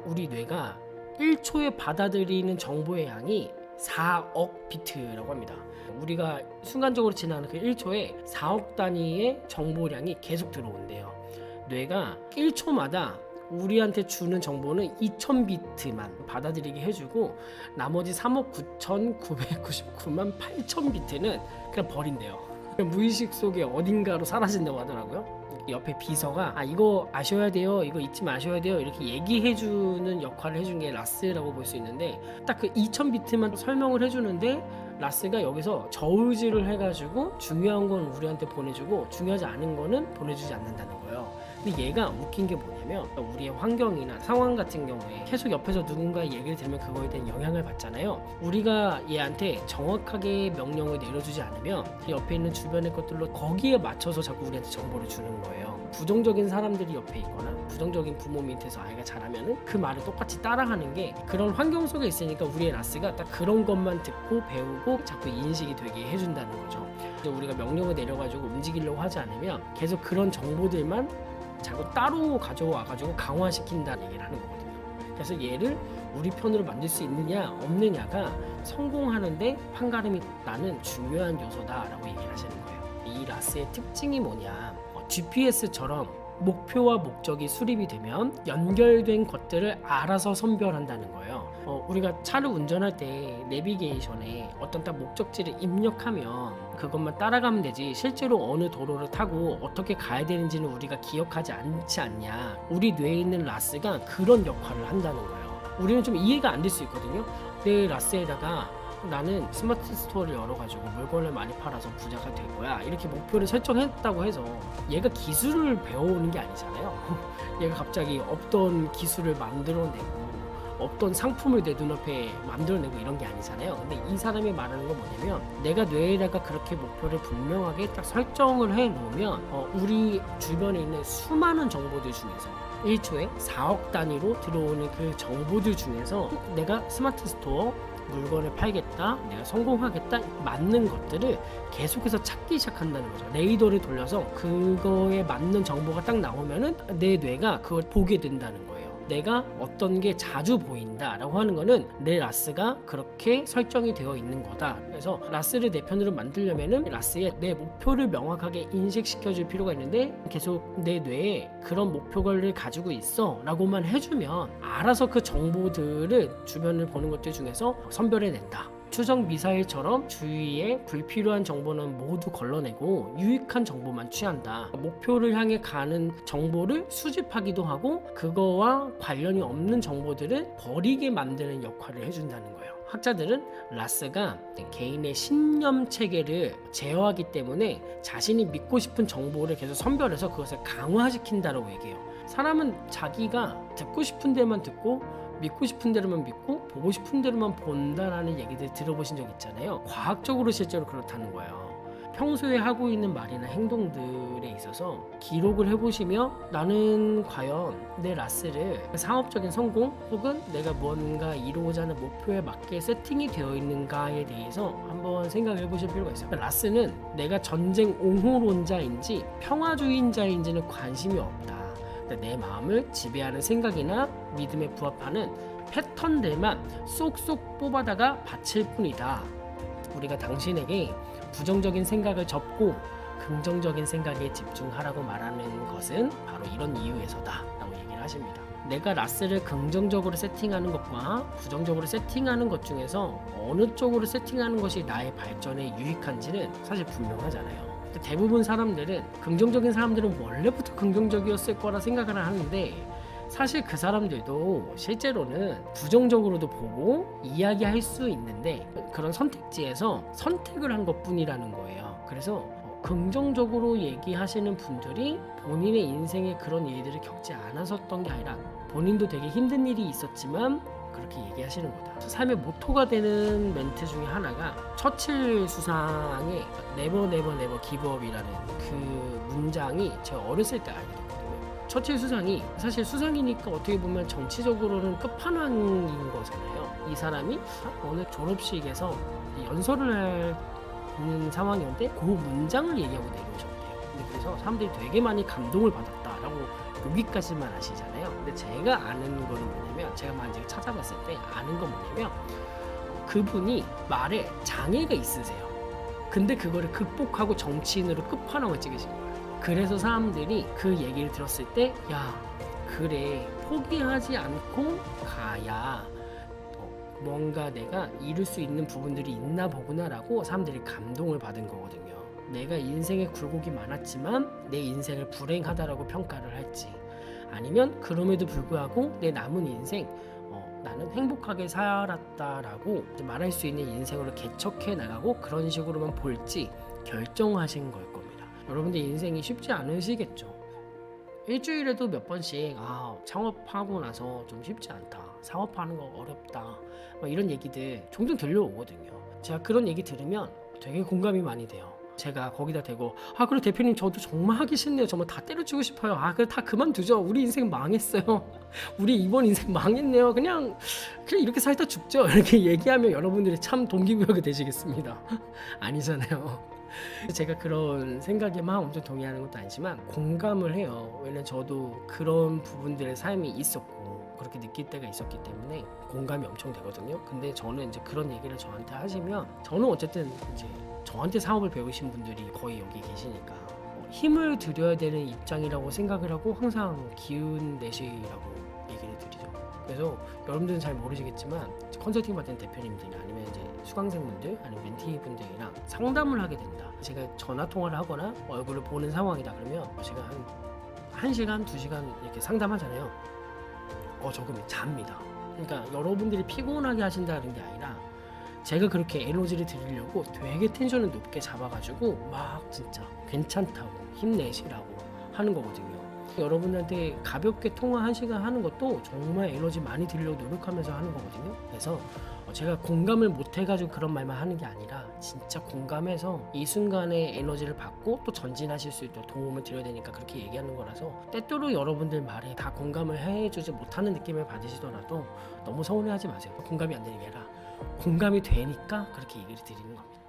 우리 뇌가 1초에 받아들이는 정보의 양이 4억 비트라고 합니다. 우리가 순간적으로 지나는 그 1초에 4억 단위의 정보량이 계속 들어온대요. 뇌가 1초마다 우리한테 주는 정보는 2000비트만 받아들이게 해주고 나머지 3억 9,999만 8천 비트는 그냥 버린대요. 무의식 속에 어딘가로 사라진다고 하더라고요. 옆에 비서가 이거 아셔야 돼요, 이거 잊지 마셔야 돼요 이렇게 얘기해주는 역할을 해준 게 라스라고 볼 수 있는데, 딱 그 2000비트만 설명을 해주는데 라스가 여기서 저울질을 해가지고 중요한 건 우리한테 보내주고 중요하지 않은 거는 보내주지 않는다는 거예요. 근데 얘가 웃긴 게 뭐냐면, 우리의 환경이나 상황 같은 경우에 계속 옆에서 누군가의 얘기를 들으면 그거에 대한 영향을 받잖아요. 우리가 얘한테 정확하게 명령을 내려주지 않으면 옆에 있는 주변의 것들로 거기에 맞춰서 자꾸 우리한테 정보를 주는 거예요. 부정적인 사람들이 옆에 있거나 부정적인 부모 밑에서 아이가 자라면은 그 말을 똑같이 따라하는 게, 그런 환경 속에 있으니까 우리의 라스가 딱 그런 것만 듣고 배우고 자꾸 인식이 되게 해준다는 거죠. 우리가 명령을 내려가지고 움직이려고 하지 않으면 계속 그런 정보들만 자꾸 따로 가져와가지고 강화시킨다는 얘기를 하는 거거든요. 그래서 얘를 우리 편으로 만들 수 있느냐 없느냐가 성공하는데 판가름이 나는 중요한 요소다라고 얘기를 하시는 거예요. 이 라스의 특징이 뭐냐, GPS처럼 목표와 목적이 수립이 되면 연결된 것들을 알아서 선별한다는 거예요. 우리가 차를 운전할 때 내비게이션에 어떤 딱 목적지를 입력하면 그것만 따라가면 되지, 실제로 어느 도로를 타고 어떻게 가야 되는지는 우리가 기억하지 않지 않냐. 우리 뇌에 있는 라스가 그런 역할을 한다는 거예요. 우리는 좀 이해가 안 될 수 있거든요. 내 라스에다가 나는 스마트 스토어를 열어가지고 물건을 많이 팔아서 부자가 될 거야 이렇게 목표를 설정했다고 해서 얘가 기술을 배워오는 게 아니잖아요. 얘가 갑자기 없던 기술을 만들어내고 없던 상품을 내 눈앞에 만들어내고 이런 게 아니잖아요. 근데 이 사람이 말하는 건 뭐냐면, 내가 뇌에다가 그렇게 목표를 분명하게 딱 설정을 해 놓으면 우리 주변에 있는 수많은 정보들 중에서 1초에 4억 단위로 들어오는 그 정보들 중에서 내가 스마트 스토어 물건을 팔겠다, 내가 성공하겠다, 맞는 것들을 계속해서 찾기 시작한다는 거죠. 레이더를 돌려서 그거에 맞는 정보가 딱 나오면은 내 뇌가 그걸 보게 된다는 거예요. 내가 어떤 게 자주 보인다 라고 하는 거는 내 라스가 그렇게 설정이 되어 있는 거다. 그래서 라스를 내 편으로 만들려면은 라스에 내 목표를 명확하게 인식시켜 줄 필요가 있는데, 계속 내 뇌에 그런 목표를 가지고 있어 라고만 해주면 알아서 그 정보들을 주변을 보는 것들 중에서 선별해낸다. 추적 미사일처럼 주위에 불필요한 정보는 모두 걸러내고 유익한 정보만 취한다. 목표를 향해 가는 정보를 수집하기도 하고 그거와 관련이 없는 정보들을 버리게 만드는 역할을 해준다는 거예요. 학자들은 라스가 개인의 신념 체계를 제어하기 때문에 자신이 믿고 싶은 정보를 계속 선별해서 그것을 강화시킨다고 얘기해요. 사람은 자기가 듣고 싶은 데만 듣고 믿고 싶은 대로만 믿고 보고 싶은 대로만 본다라는 얘기들 들어보신 적 있잖아요. 과학적으로 실제로 그렇다는 거예요. 평소에 하고 있는 말이나 행동들에 있어서 기록을 해보시며 나는 과연 내 라스를 상업적인 성공 혹은 내가 뭔가 이루고자 하는 목표에 맞게 세팅이 되어 있는가에 대해서 한번 생각을 해보실 필요가 있어요. 라스는 내가 전쟁 옹호론자인지 평화주의자인지는 관심이 없다. 내 마음을 지배하는 생각이나 믿음에 부합하는 패턴들만 쏙쏙 뽑아다가 바칠 뿐이다. 우리가 당신에게 부정적인 생각을 접고 긍정적인 생각에 집중하라고 말하는 것은 바로 이런 이유에서다 라고 얘기를 하십니다. 내가 라스를 긍정적으로 세팅하는 것과 부정적으로 세팅하는 것 중에서 어느 쪽으로 세팅하는 것이 나의 발전에 유익한지는 사실 분명하잖아요. 대부분 사람들은, 긍정적인 사람들은 원래부터 긍정적이었을 거라 생각을 하는데, 사실 그 사람들도 실제로는 부정적으로도 보고 이야기할 수 있는데 그런 선택지에서 선택을 한 것뿐이라는 거예요. 그래서 긍정적으로 얘기하시는 분들이 본인의 인생에 그런 일들을 겪지 않았었던 게 아니라 본인도 되게 힘든 일이 있었지만 그렇게 얘기하시는 거다. 삶의 모토가 되는 멘트 중에 하나가 처칠 수상의 Never Never Never Give Up이라는 그 문장이 제가 어렸을 때 알게 됐거든요. 처칠 수상이 사실 수상이니까 어떻게 보면 정치적으로는 끝판왕인 거잖아요. 이 사람이 어느 졸업식에서 연설을 하는 상황이었는데 그 문장을 얘기하고 내려오셨대요. 근데 그래서 사람들이 되게 많이 감동을 받았다라고 여기까지만 아시잖아요. 근데 제가 아는 거는 뭐냐면, 제가 만약에 찾아봤을 때 아는 건 뭐냐면, 그분이 말에 장애가 있으세요. 근데 그거를 극복하고 정치인으로 끝판왕을 찍으신 거예요. 그래서 사람들이 그 얘기를 들었을 때, 야, 그래, 포기하지 않고 가야 뭔가 내가 이룰 수 있는 부분들이 있나 보구나라고 사람들이 감동을 받은 거거든요. 내가 인생에 굴곡이 많았지만 내 인생을 불행하다라고 평가를 할지, 아니면 그럼에도 불구하고 내 남은 인생 나는 행복하게 살았다라고 말할 수 있는 인생으로 개척해 나가고 그런 식으로만 볼지 결정하신 걸 겁니다. 여러분들 인생이 쉽지 않으시겠죠. 일주일에도 몇 번씩 창업하고 나서 좀 쉽지 않다, 사업하는 거 어렵다, 막 이런 얘기들 종종 들려오거든요. 제가 그런 얘기 들으면 되게 공감이 많이 돼요. 제가 거기다 대고 그래 대표님 저도 정말 하기 싫네요. 정말 다 때려치고 싶어요. 그래 다 그만두죠. 우리 인생 망했어요. 우리 이번 인생 망했네요. 그냥 이렇게 살다 죽죠. 이렇게 얘기하면 여러분들이 참 동기부여가 되시겠습니다. 아니잖아요. 제가 그런 생각에 막 엄청 동의하는 것도 아니지만 공감을 해요. 왜냐면 저도 그런 부분들의 삶이 있었고 그렇게 느낄 때가 있었기 때문에 공감이 엄청 되거든요. 근데 저는 이제 그런 얘기를 저한테 하시면, 저는 어쨌든 이제 저한테 사업을 배우신 분들이 거의 여기 계시니까 힘을 들여야 되는 입장이라고 생각을 하고 항상 기운 내시라고 얘기를 드리죠. 그래서 여러분들은 잘 모르시겠지만 컨설팅 받은 대표님들이나 아니면 이제 수강생분들 아니면 멘티분들이랑 상담을 하게 된다. 제가 전화 통화를 하거나 얼굴을 보는 상황이다 그러면 제가 한 1시간, 2시간 이렇게 상담하잖아요. 저 그러면 잡니다. 그러니까 여러분들이 피곤하게 하신다는 게 아니라 제가 그렇게 에너지를 드리려고 되게 텐션을 높게 잡아가지고 막 진짜 괜찮다고 힘내시라고 하는 거거든요. 여러분한테 가볍게 통화 1시간 하는 것도 정말 에너지 많이 드리려고 노력하면서 하는 거거든요. 그래서 제가 공감을 못 해가지고 그런 말만 하는 게 아니라 진짜 공감해서 이 순간에 에너지를 받고 또 전진하실 수 있도록 도움을 드려야 되니까 그렇게 얘기하는 거라서, 때때로 여러분들 말에 다 공감을 해주지 못하는 느낌을 받으시더라도 너무 서운해하지 마세요. 공감이 안 되는 게 아니라 공감이 되니까 그렇게 얘기를 드리는 겁니다.